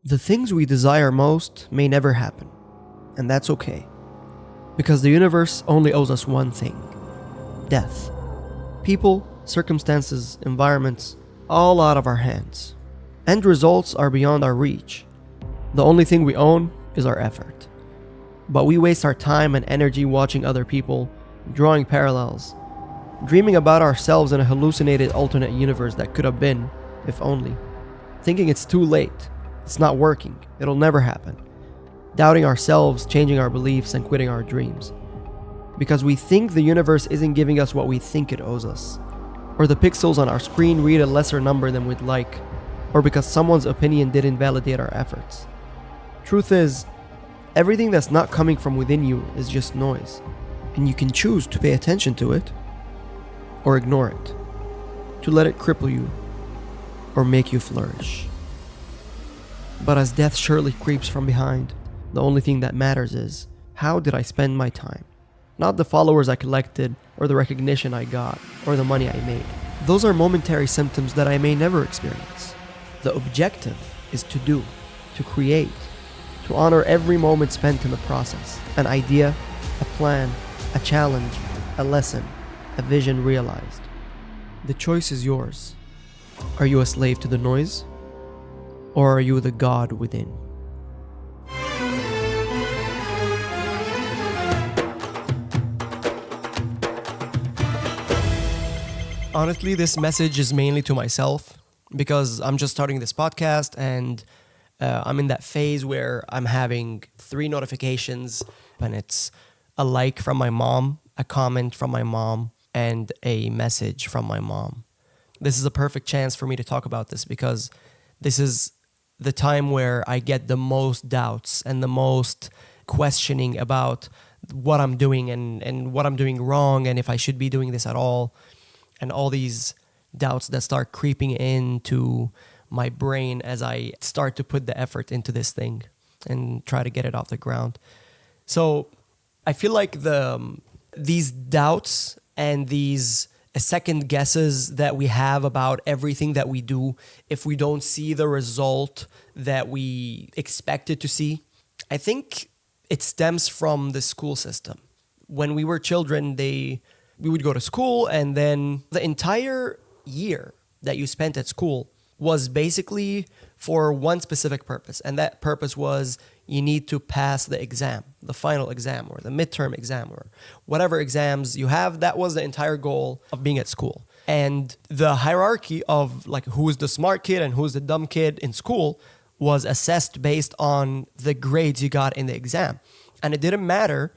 The things we desire most may never happen, and that's okay. Because the universe only owes us one thing: death. People, circumstances, environments, all out of our hands. End results are beyond our reach. The only thing we own is our effort. But we waste our time and energy watching other people, drawing parallels, dreaming about ourselves in a hallucinated alternate universe that could have been, if only. Thinking it's too late, it's not working, it'll never happen. Doubting ourselves, changing our beliefs, and quitting our dreams. Because we think the universe isn't giving us what we think it owes us. Or the pixels on our screen read a lesser number than we'd like. Or because someone's opinion didn't validate our efforts. Truth is, everything that's not coming from within you is just noise. And you can choose to pay attention to it, or ignore it. To let it cripple you, or make you flourish. But as death surely creeps from behind, the only thing that matters is, how did I spend my time? Not the followers I collected, or the recognition I got, or the money I made. Those are momentary symptoms that I may never experience. The objective is to do, to create, to honor every moment spent in the process. An idea, a plan, a challenge, a lesson, a vision realized. The choice is yours. Are you a slave to the noise? Or are you the God within? Honestly, this message is mainly to myself because I'm just starting this podcast and I'm in that phase where I'm having 3 notifications, and it's a like from my mom, a comment from my mom, and a message from my mom. This is a perfect chance for me to talk about this because this is the time where I get the most doubts and the most questioning about what I'm doing and what I'm doing wrong and if I should be doing this at all. And all these doubts that start creeping into my brain as I start to put the effort into this thing and try to get it off the ground. So I feel like these doubts and these second guesses that we have about everything that we do, if we don't see the result that we expected to see, I think it stems from the school system. When we were children, we would go to school, and then the entire year that you spent at school was basically for one specific purpose. And that purpose was you need to pass the exam, the final exam or the midterm exam or whatever exams you have. That was the entire goal of being at school. And the hierarchy of like who's the smart kid and who's the dumb kid in school was assessed based on the grades you got in the exam. And it didn't matter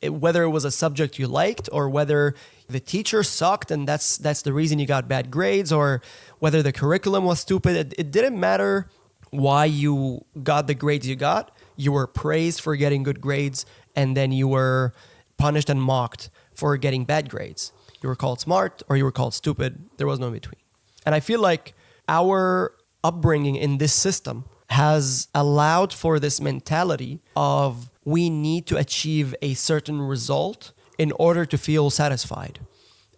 whether it was a subject you liked or whether the teacher sucked and that's the reason you got bad grades, or whether the curriculum was stupid. It didn't matter why you got the grades you got. You were praised for getting good grades, and then you were punished and mocked for getting bad grades. You were called smart or you were called stupid. There was no in between. And I feel like our upbringing in this system has allowed for this mentality of we need to achieve a certain result in order to feel satisfied.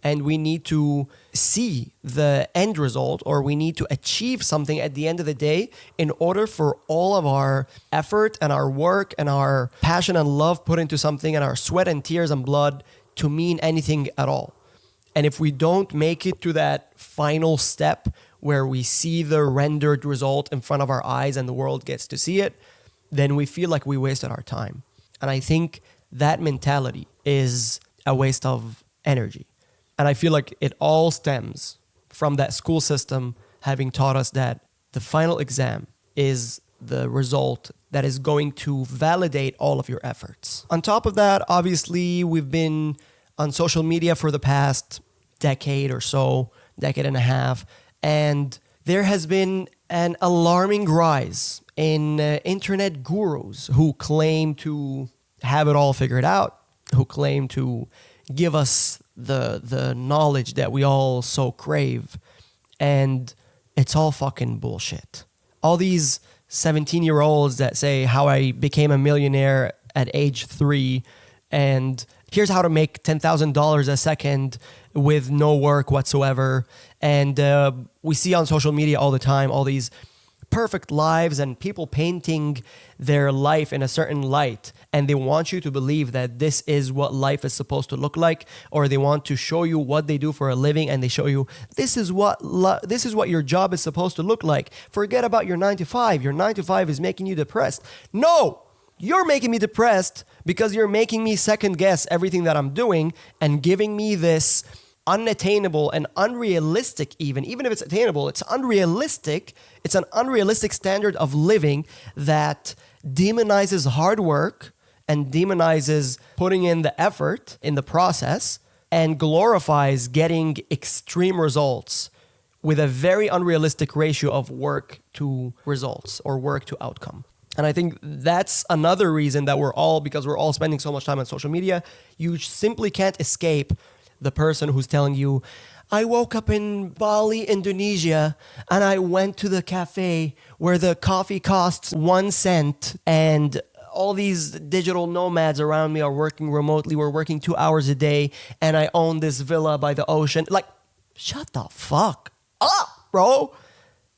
And we need to see the end result, or we need to achieve something at the end of the day in order for all of our effort and our work and our passion and love put into something and our sweat and tears and blood to mean anything at all. And if we don't make it to that final step where we see the rendered result in front of our eyes and the world gets to see it, then we feel like we wasted our time. And I think that mentality is a waste of energy. And I feel like it all stems from that school system having taught us that the final exam is the result that is going to validate all of your efforts. On top of that, obviously, we've been on social media for the past decade or so, decade and a half, and there has been an alarming rise in internet gurus who claim to have it all figured out, who claim to give us the knowledge that we all so crave. And it's all fucking bullshit. All these 17-year-olds that say how I became a millionaire at age 3 and here's how to make $10,000 a second with no work whatsoever. And we see on social media all the time all these perfect lives and people painting their life in a certain light, and they want you to believe that this is what life is supposed to look like, or they want to show you what they do for a living, and they show you this is what your job is supposed to look like. Forget about your 9 to 5. Your 9 to 5 is making you depressed. No, you're making me depressed because you're making me second guess everything that I'm doing and giving me this unattainable and unrealistic, even if it's attainable, it's unrealistic. It's an unrealistic standard of living that demonizes hard work and demonizes putting in the effort in the process and glorifies getting extreme results with a very unrealistic ratio of work to results or work to outcome. And I think that's another reason that because we're all spending so much time on social media, you simply can't escape the person who's telling you, I woke up in Bali, Indonesia, and I went to the cafe where the coffee costs 1 cent, and all these digital nomads around me are working remotely. We're working 2 hours a day, and I own this villa by the ocean. Like, shut the fuck up, bro.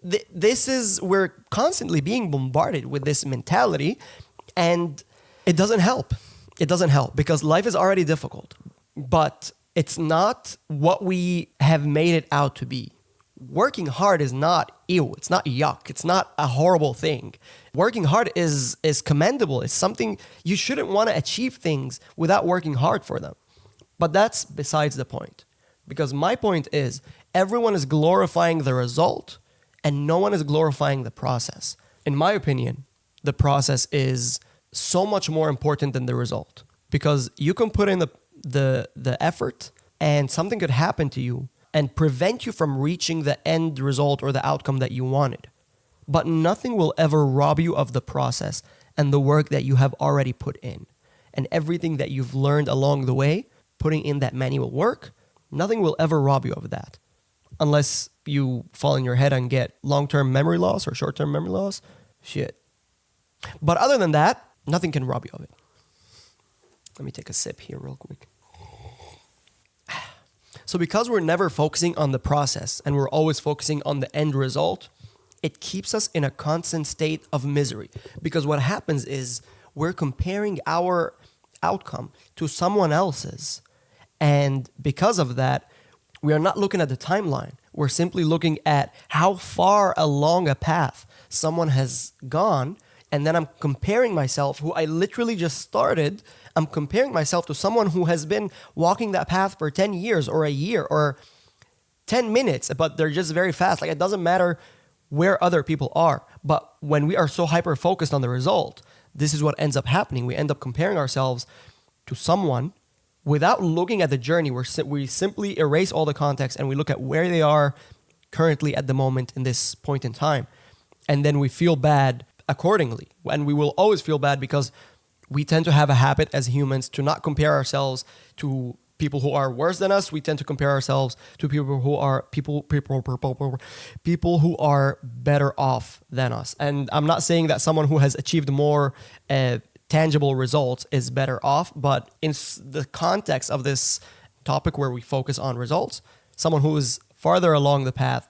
We're constantly being bombarded with this mentality, and it doesn't help. It doesn't help because life is already difficult, but it's not what we have made it out to be. Working hard is not ew. It's not yuck. It's not a horrible thing. Working hard is commendable. It's something you shouldn't want to achieve things without working hard for them. But that's besides the point. Because my point is everyone is glorifying the result and no one is glorifying the process. In my opinion, the process is so much more important than the result. Because you can put in the effort and something could happen to you and prevent you from reaching the end result or the outcome that you wanted. But nothing will ever rob you of the process and the work that you have already put in. And everything that you've learned along the way, putting in that manual work, nothing will ever rob you of that. Unless you fall in your head and get long-term memory loss or short-term memory loss. Shit. But other than that, nothing can rob you of it. Let me take a sip here real quick. So because we're never focusing on the process and we're always focusing on the end result, it keeps us in a constant state of misery. Because what happens is we're comparing our outcome to someone else's. And because of that, we are not looking at the timeline. We're simply looking at how far along a path someone has gone. And then I'm comparing myself, who I literally just started, I'm comparing myself to someone who has been walking that path for 10 years or a year or 10 minutes, but they're just very fast. Like, it doesn't matter where other people are. But when we are so hyper-focused on the result, this is what ends up happening. We end up comparing ourselves to someone without looking at the journey. We simply erase all the context and we look at where they are currently at the moment in this point in time. And then we feel bad accordingly. And we will always feel bad because we tend to have a habit as humans to not compare ourselves to people who are worse than us. We tend to compare ourselves to people who are people who are better off than us. And I'm not saying that someone who has achieved more tangible results is better off, but in the context of this topic where we focus on results, someone who is farther along the path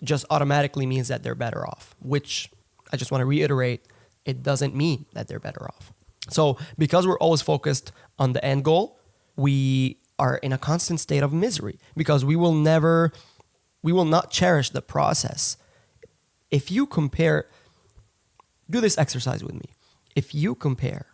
just automatically means that they're better off, which I just want to reiterate, it doesn't mean that they're better off. So because we're always focused on the end goal, we are in a constant state of misery because we will not cherish the process. If you compare, do this exercise with me. If you compare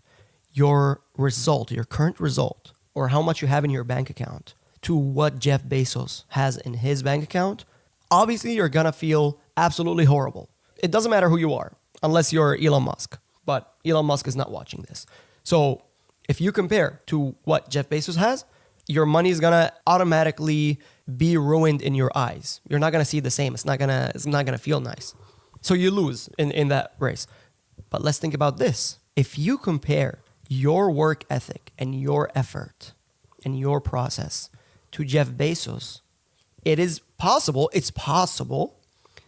your result, your current result, or how much you have in your bank account to what Jeff Bezos has in his bank account, obviously you're going to feel absolutely horrible. It doesn't matter who you are, unless you're Elon Musk. But Elon Musk is not watching this. So if you compare to what Jeff Bezos has, your money is going to automatically be ruined in your eyes. You're not going to see the same. It's not going to feel nice. So you lose in that race. But let's think about this. If you compare your work ethic and your effort and your process to Jeff Bezos, it's possible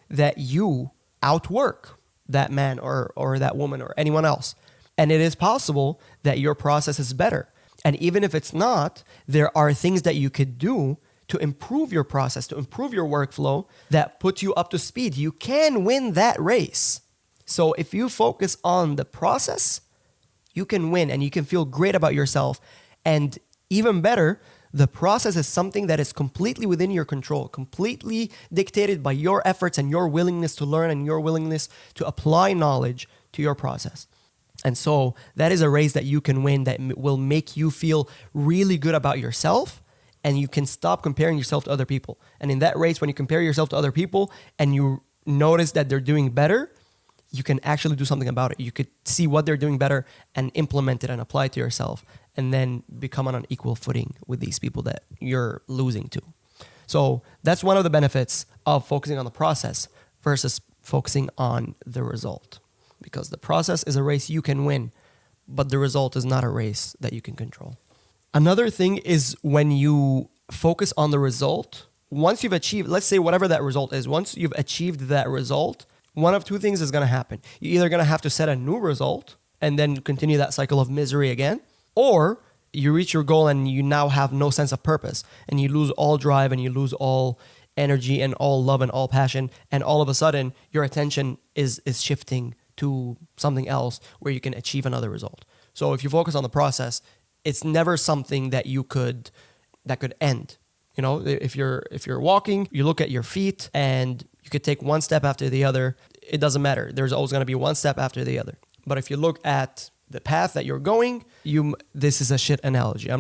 that you outwork that man or that woman or anyone else. And it is possible that your process is better. And even if it's not, there are things that you could do to improve your process, to improve your workflow that put you up to speed. You can win that race. So if you focus on the process, you can win and you can feel great about yourself. And even better, the process is something that is completely within your control, completely dictated by your efforts and your willingness to learn and your willingness to apply knowledge to your process. And so that is a race that you can win that will make you feel really good about yourself, and you can stop comparing yourself to other people. And in that race, when you compare yourself to other people and you notice that they're doing better, you can actually do something about it. You could see what they're doing better and implement it and apply it to yourself, and then become on an equal footing with these people that you're losing to. So that's one of the benefits of focusing on the process versus focusing on the result. Because the process is a race you can win, but the result is not a race that you can control. Another thing is when you focus on the result, once you've achieved, let's say whatever that result is, once you've achieved that result, one of two things is going to happen. You're either going to have to set a new result and then continue that cycle of misery again, or you reach your goal and you now have no sense of purpose and you lose all drive and you lose all energy and all love and all passion, and all of a sudden your attention is shifting to something else where you can achieve another result. So if you focus on the process, it's never something that could end. You know, if you're walking, you look at your feet and you could take one step after the other. It doesn't matter. There's always going to be one step after the other. But if you look at the path that you're going, this is a shit analogy.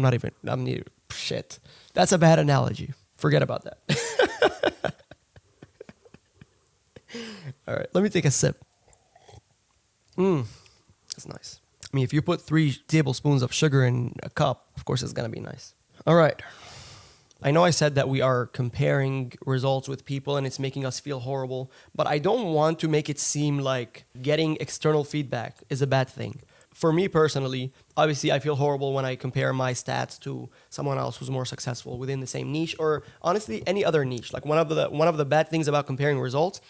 Shit. That's a bad analogy. Forget about that. All right, let me take a sip. That's nice. I mean, if you put 3 tablespoons of sugar in a cup, of course it's going to be nice. All right. I know I said that we are comparing results with people and it's making us feel horrible, but I don't want to make it seem like getting external feedback is a bad thing. For me personally, obviously I feel horrible when I compare my stats to someone else who's more successful within the same niche, or honestly any other niche. Like one of the bad things about comparing results,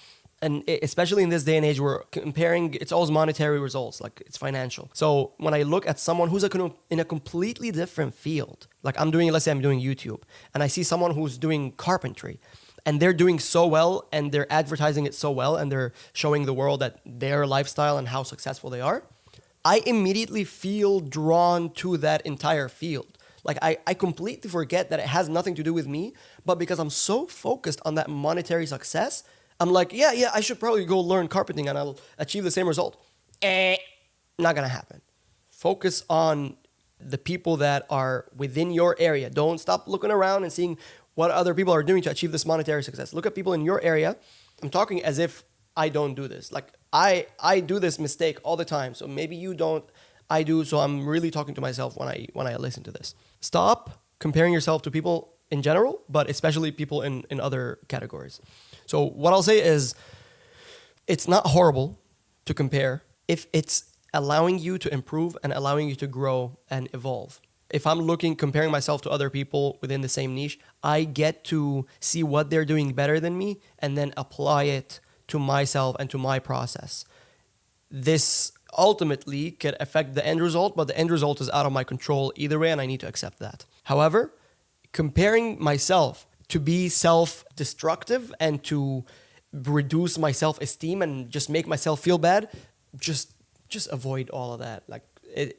and especially in this day and age, we're comparing, it's always monetary results, like it's financial. So when I look at someone who's in a completely different field, like let's say I'm doing YouTube, and I see someone who's doing carpentry, and they're doing so well, and they're advertising it so well, and they're showing the world that their lifestyle and how successful they are, I immediately feel drawn to that entire field. Like I completely forget that it has nothing to do with me, but because I'm so focused on that monetary success, I'm like, yeah, I should probably go learn carpenting and I'll achieve the same result. Not gonna happen. Focus on the people that are within your area. Don't stop looking around and seeing what other people are doing to achieve this monetary success. Look at people in your area. I'm talking as if I don't do this. Like I do this mistake all the time. So maybe you don't, I do. So I'm really talking to myself when I listen to this. Stop comparing yourself to people in general, but especially people in other categories. So what I'll say is, it's not horrible to compare if it's allowing you to improve and allowing you to grow and evolve. If I'm comparing myself to other people within the same niche, I get to see what they're doing better than me and then apply it to myself and to my process. This ultimately could affect the end result, but the end result is out of my control either way, and I need to accept that. However, comparing myself to be self-destructive and to reduce my self-esteem and just make myself feel bad, just avoid all of that. Like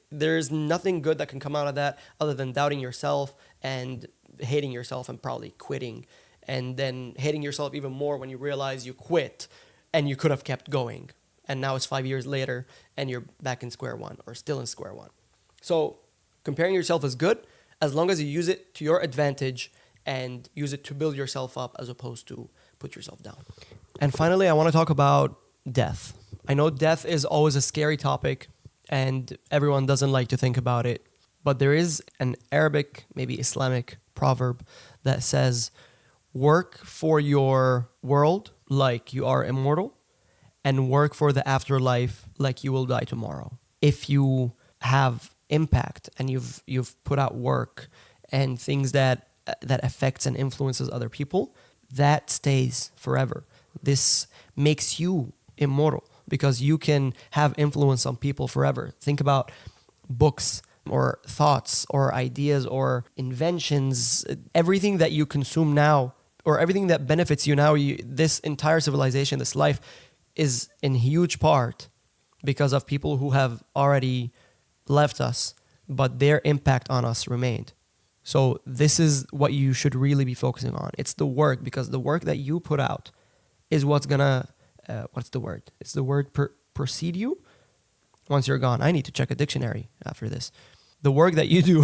there's nothing good that can come out of that other than doubting yourself and hating yourself and probably quitting, and then hating yourself even more when you realize you quit and you could have kept going. And now it's 5 years later and you're back in square one or still in square one. So comparing yourself is good as long as you use it to your advantage and use it to build yourself up as opposed to put yourself down. And finally, I want to talk about death. I know death is always a scary topic and everyone doesn't like to think about it, but there is an Arabic, maybe Islamic proverb that says, work for your world like you are immortal and work for the afterlife like you will die tomorrow. If you have impact and you've put out work and things that affects and influences other people, that stays forever. This makes you immortal because you can have influence on people forever. Think about books or thoughts or ideas or inventions, everything that you consume now or everything that benefits you now, this entire civilization, this life, is in huge part because of people who have already left us, but their impact on us remained. So this is what you should really be focusing on. It's the work, because the work that you put out is what's gonna, what's the word? It's the word precede you once you're gone. I need to check a dictionary after this. The work that you do,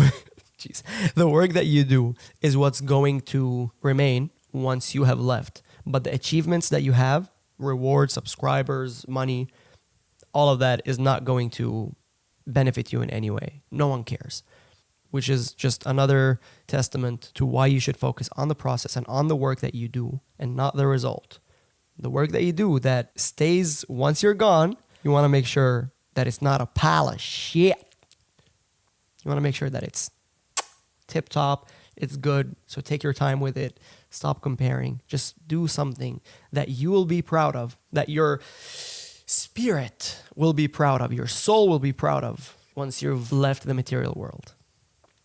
jeez, the work that you do is what's going to remain once you have left. But the achievements that you have, rewards, subscribers, money, all of that is not going to benefit you in any way. No one cares, which is just another testament to why you should focus on the process and on the work that you do and not the result. The work that you do that stays once you're gone, you want to make sure that it's not a pile of shit. You want to make sure that it's tip top, it's good. So take your time with it. Stop comparing. Just do something that you will be proud of, that your spirit will be proud of, your soul will be proud of once you've left the material world.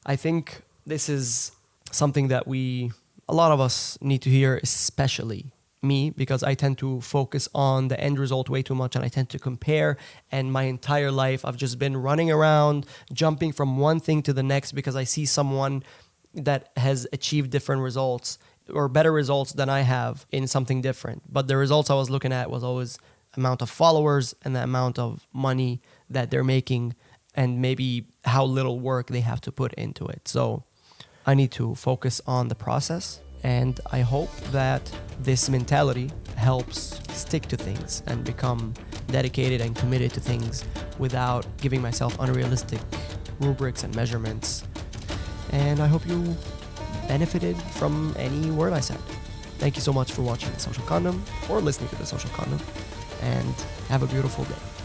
I think this is something that a lot of us need to hear, especially me, because I tend to focus on the end result way too much and I tend to compare, and my entire life I've just been running around, jumping from one thing to the next because I see someone that has achieved different results or better results than I have in something different. But the results I was looking at was always amount of followers and the amount of money that they're making and maybe how little work they have to put into it. So I need to focus on the process, and I hope that this mentality helps stick to things and become dedicated and committed to things without giving myself unrealistic rubrics and measurements. And I hope you benefited from any word I said. Thank you so much for watching The Social Condom or listening to The Social Condom, and have a beautiful day.